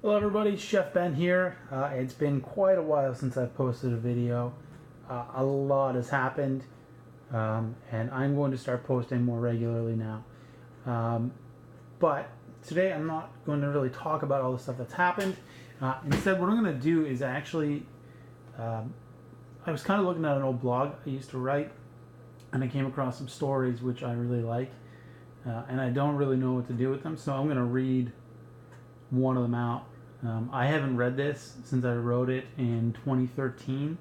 Hello everybody, Chef Ben here. It's been quite a while since I've posted a video. A lot has happened, and I'm going to start posting more regularly now. Um, but today I'm not going to really talk about all the stuff that's happened. Instead, what I'm going to do is um, I was kind of looking at an old blog I used to write, and I came across some stories which I really like, and I don't really know what to do with them, so I'm going to read one of them out. I haven't read this since I wrote it in 2013,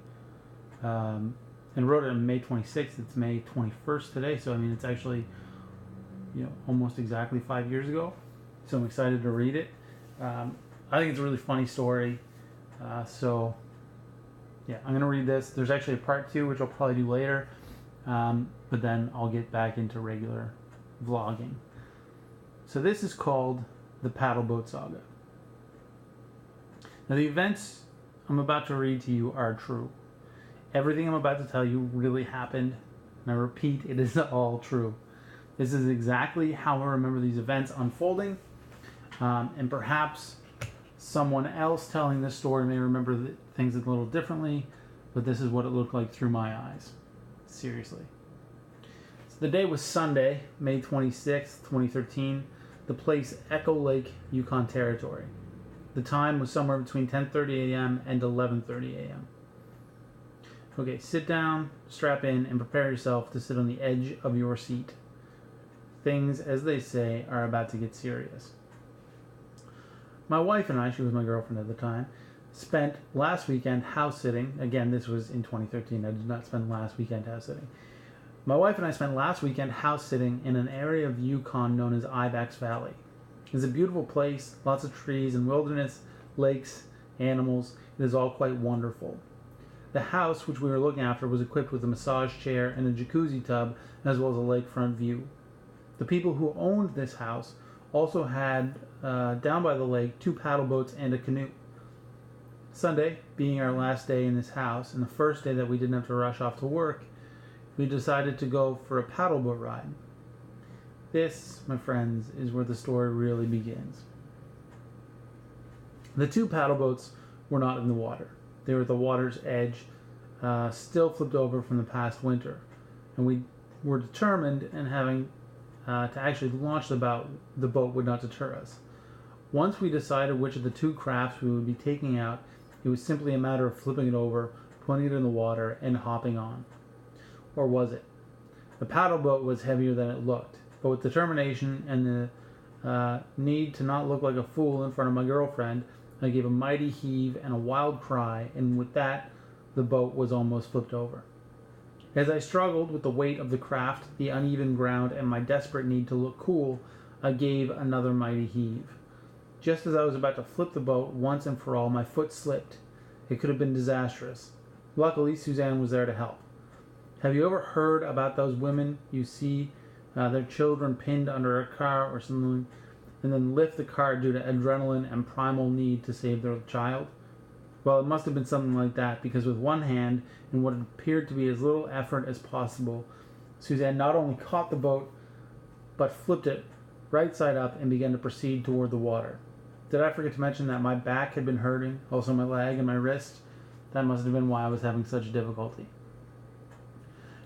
and wrote it on May 26th. It's May 21st today, so I mean it's actually almost exactly 5 years ago. So I'm excited to read it. I think it's a really funny story. So yeah, I'm gonna read this. There's actually a part two, which I'll probably do later, but then I'll get back into regular vlogging. So this is called the Paddleboat Saga. Now, the events I'm about to read to you are true. Everything I'm about to tell you really happened, and I repeat, it is all true. This is exactly how I remember these events unfolding, and perhaps someone else telling this story may remember things a little differently, but this is what it looked like through my eyes. Seriously. So the day was Sunday, May 26th, 2013. The place, Echo Lake, Yukon Territory. The time was somewhere between 10:30 a.m. and 11:30 a.m. Okay, sit down, strap in, and prepare yourself to sit on the edge of your seat. Things, as they say, are about to get serious. My wife and I, she was my girlfriend at the time, spent last weekend house sitting. Again, this was in 2013. I did not spend last weekend house sitting. My wife and I spent last weekend house sitting in an area of Yukon known as Ibex Valley. It's a beautiful place, lots of trees and wilderness, lakes, animals. It is all quite wonderful. The house, which we were looking after, was equipped with a massage chair and a jacuzzi tub, as well as a lakefront view. The people who owned this house also had, down by the lake, 2 paddle boats and a canoe. Sunday, being our last day in this house, and the first day that we didn't have to rush off to work, we decided to go for a paddleboat ride. This, my friends, is where the story really begins. The 2 paddle boats were not in the water. They were at the water's edge, still flipped over from the past winter. And we were determined in having to actually launch the boat would not deter us. Once we decided which of the 2 crafts we would be taking out, it was simply a matter of flipping it over, putting it in the water, and hopping on. Or was it? The paddle boat was heavier than it looked. But with determination and the need to not look like a fool in front of my girlfriend, I gave a mighty heave and a wild cry, and with that, the boat was almost flipped over. As I struggled with the weight of the craft, the uneven ground, and my desperate need to look cool, I gave another mighty heave. Just as I was about to flip the boat once and for all, my foot slipped. It could have been disastrous. Luckily, Suzanne was there to help. Have you ever heard about those women you see their children pinned under a car or something, and then lift the car due to adrenaline and primal need to save their child? Well, it must have been something like that, because with one hand, and what appeared to be as little effort as possible, Suzanne not only caught the boat, but flipped it right side up and began to proceed toward the water. Did I forget to mention that my back had been hurting, also my leg and my wrist? That must have been why I was having such difficulty.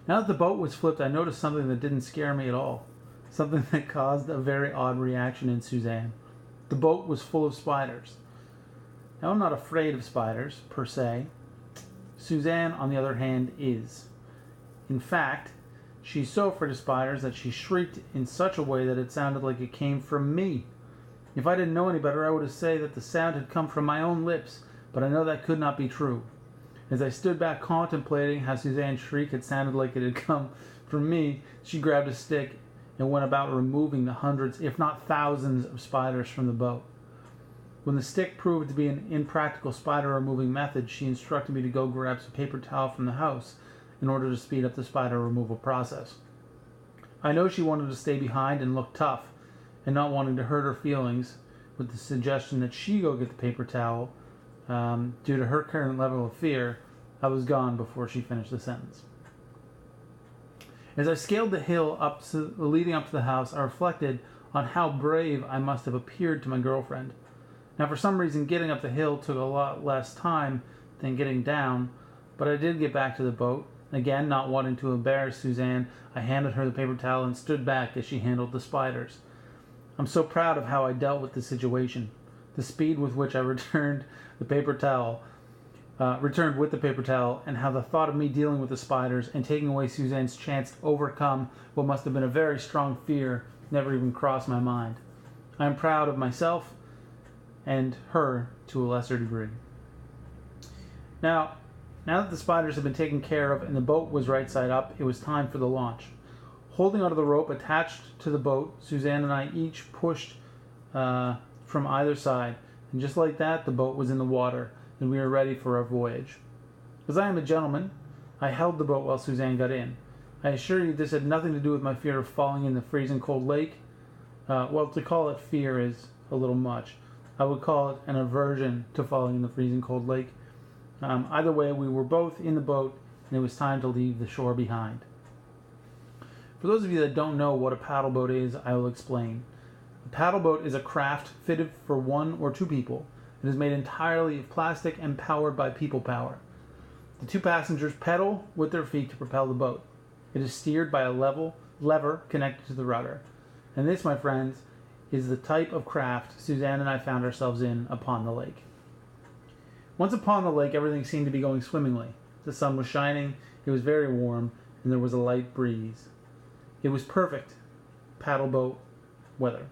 Now that the boat was flipped, I noticed something that didn't scare me at all. Something that caused a very odd reaction in Suzanne. The boat was full of spiders. Now, I'm not afraid of spiders, per se. Suzanne, on the other hand, is. In fact, she's so afraid of spiders that she shrieked in such a way that it sounded like it came from me. If I didn't know any better, I would have said that the sound had come from my own lips, but I know that could not be true. As I stood back contemplating how Suzanne's shriek had sounded like it had come from me, she grabbed a stick and went about removing the hundreds, if not thousands, of spiders from the boat. When the stick proved to be an impractical spider removing method, she instructed me to go grab some paper towel from the house in order to speed up the spider removal process. I know she wanted to stay behind and look tough, and not wanting to hurt her feelings with the suggestion that she go get the paper towel. Due to her current level of fear, I was gone before she finished the sentence. As I scaled the hill leading up to the house, I reflected on how brave I must have appeared to my girlfriend. Now, for some reason, getting up the hill took a lot less time than getting down, but I did get back to the boat. Again, not wanting to embarrass Suzanne, I handed her the paper towel and stood back as she handled the spiders. I'm so proud of how I dealt with the situation. The speed with which I returned with the paper towel, and how the thought of me dealing with the spiders and taking away Suzanne's chance to overcome what must have been a very strong fear never even crossed my mind. I am proud of myself and her to a lesser degree. Now that the spiders had been taken care of and the boat was right side up, it was time for the launch. Holding onto the rope attached to the boat, Suzanne and I each pushed from either side, and just like that, the boat was in the water, and we were ready for our voyage. As I am a gentleman, I held the boat while Suzanne got in. I assure you this had nothing to do with my fear of falling in the freezing cold lake. Well, to call it fear is a little much. I would call it an aversion to falling in the freezing cold lake. Either way, we were both in the boat, and it was time to leave the shore behind. For those of you that don't know what a paddle boat is, I will explain. A paddle boat is a craft fitted for 1 or 2 people. It is made entirely of plastic and powered by people power. The 2 passengers pedal with their feet to propel the boat. It is steered by a lever connected to the rudder. And this, my friends, is the type of craft Suzanne and I found ourselves in upon the lake. Once upon the lake, everything seemed to be going swimmingly. The sun was shining, it was very warm, and there was a light breeze. It was perfect paddle boat weather.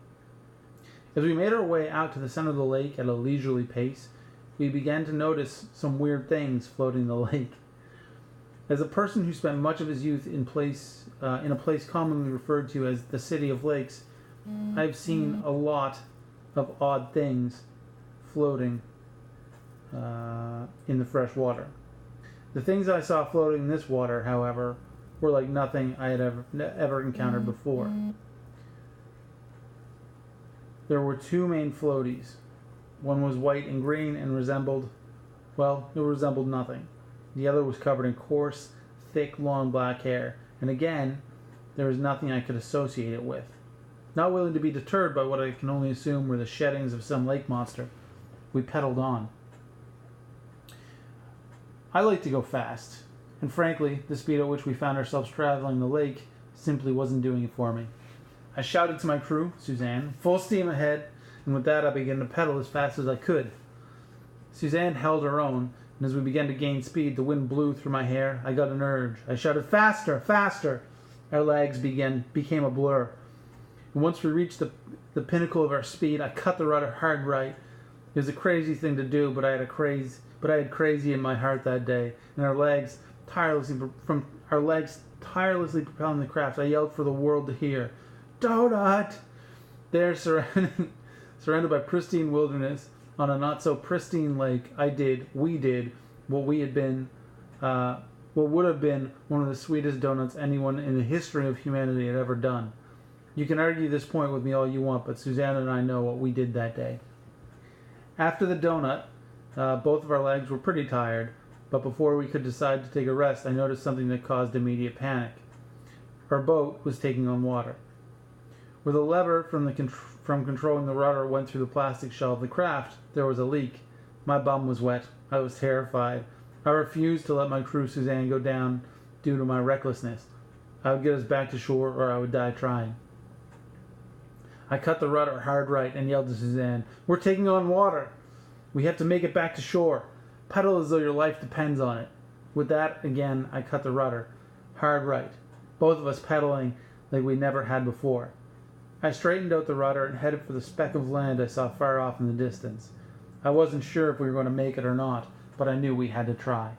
As we made our way out to the center of the lake at a leisurely pace, we began to notice some weird things floating in the lake. As a person who spent much of his youth in a place commonly referred to as the City of Lakes, I've seen a lot of odd things floating in the fresh water. The things I saw floating in this water, however, were like nothing I had ever encountered before. There were 2 main floaties. One was white and green and resembled nothing. The other was covered in coarse, thick, long black hair, and again, there was nothing I could associate it with. Not willing to be deterred by what I can only assume were the sheddings of some lake monster, we pedaled on. I like to go fast, and frankly, the speed at which we found ourselves traveling the lake simply wasn't doing it for me. I shouted to my crew, Suzanne, full steam ahead, and with that I began to pedal as fast as I could. Suzanne held her own, and as we began to gain speed, the wind blew through my hair. I got an urge. I shouted, "Faster, faster!" Our legs became a blur. And once we reached the pinnacle of our speed, I cut the rudder hard right. It was a crazy thing to do, but I had crazy in my heart that day, and our legs tirelessly propelling the craft, I yelled for the world to hear, "Donut!" There, surrounded by pristine wilderness on a not so pristine lake, we did what would have been one of the sweetest donuts anyone in the history of humanity had ever done. You can argue this point with me all you want, but Suzanne and I know what we did that day. After the donut, both of our legs were pretty tired, but before we could decide to take a rest, I noticed something that caused immediate panic. Our boat was taking on water. Where the lever from controlling the rudder went through the plastic shell of the craft, there was a leak. My bum was wet. I was terrified. I refused to let my crew Suzanne go down due to my recklessness. I would get us back to shore or I would die trying. I cut the rudder hard right and yelled to Suzanne, "We're taking on water. We have to make it back to shore. Pedal as though your life depends on it." With that, again, I cut the rudder hard right, both of us pedaling like we never had before. I straightened out the rudder and headed for the speck of land I saw far off in the distance. I wasn't sure if we were going to make it or not, but I knew we had to try.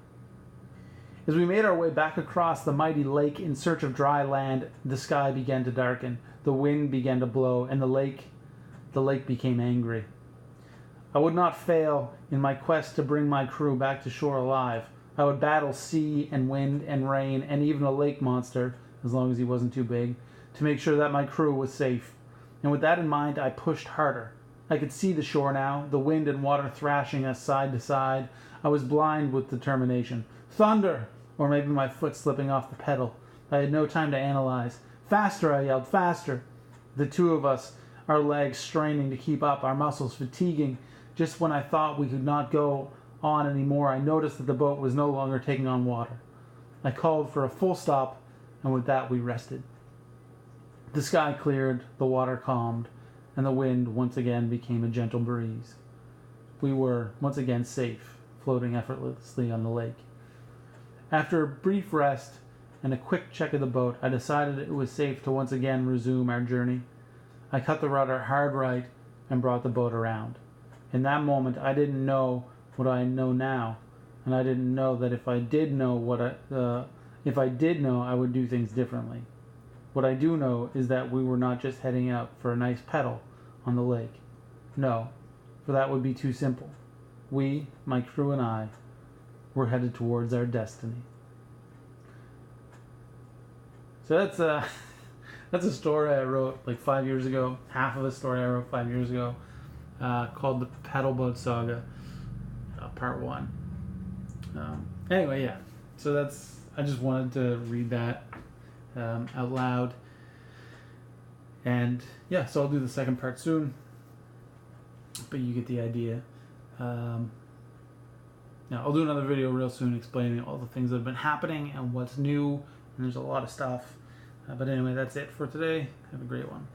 As we made our way back across the mighty lake in search of dry land, the sky began to darken, the wind began to blow, and the lake became angry. I would not fail in my quest to bring my crew back to shore alive. I would battle sea and wind and rain and even a lake monster, as long as he wasn't too big, to make sure that my crew was safe. And with that in mind, I pushed harder. I could see the shore now, the wind and water thrashing us side to side. I was blind with determination. Thunder! Or maybe my foot slipping off the pedal. I had no time to analyze. "Faster!" I yelled. "Faster!" The 2 of us, our legs straining to keep up, our muscles fatiguing Just when I thought we could not go on anymore, I noticed that the boat was no longer taking on water. I called for a full stop, and with that we rested. The sky cleared, the water calmed, and the wind once again became a gentle breeze. We were once again safe, floating effortlessly on the lake. After a brief rest and a quick check of the boat, I decided it was safe to once again resume our journey. I cut the rudder hard right and brought the boat around. In that moment, I didn't know what I know now, and I didn't know that if I did know, I would do things differently. What I do know is that we were not just heading out for a nice pedal on the lake. No, for that would be too simple. We, my crew and I, were headed towards our destiny. So that's a story I wrote like 5 years ago. Half of a story I wrote 5 years ago, called the Paddle Boat Saga, Part 1. Anyway, yeah. So I just wanted to read that out loud. And yeah, so I'll do the second part soon. But you get the idea. Now, I'll do another video real soon explaining all the things that have been happening and what's new. And there's a lot of stuff. But anyway, that's it for today. Have a great one.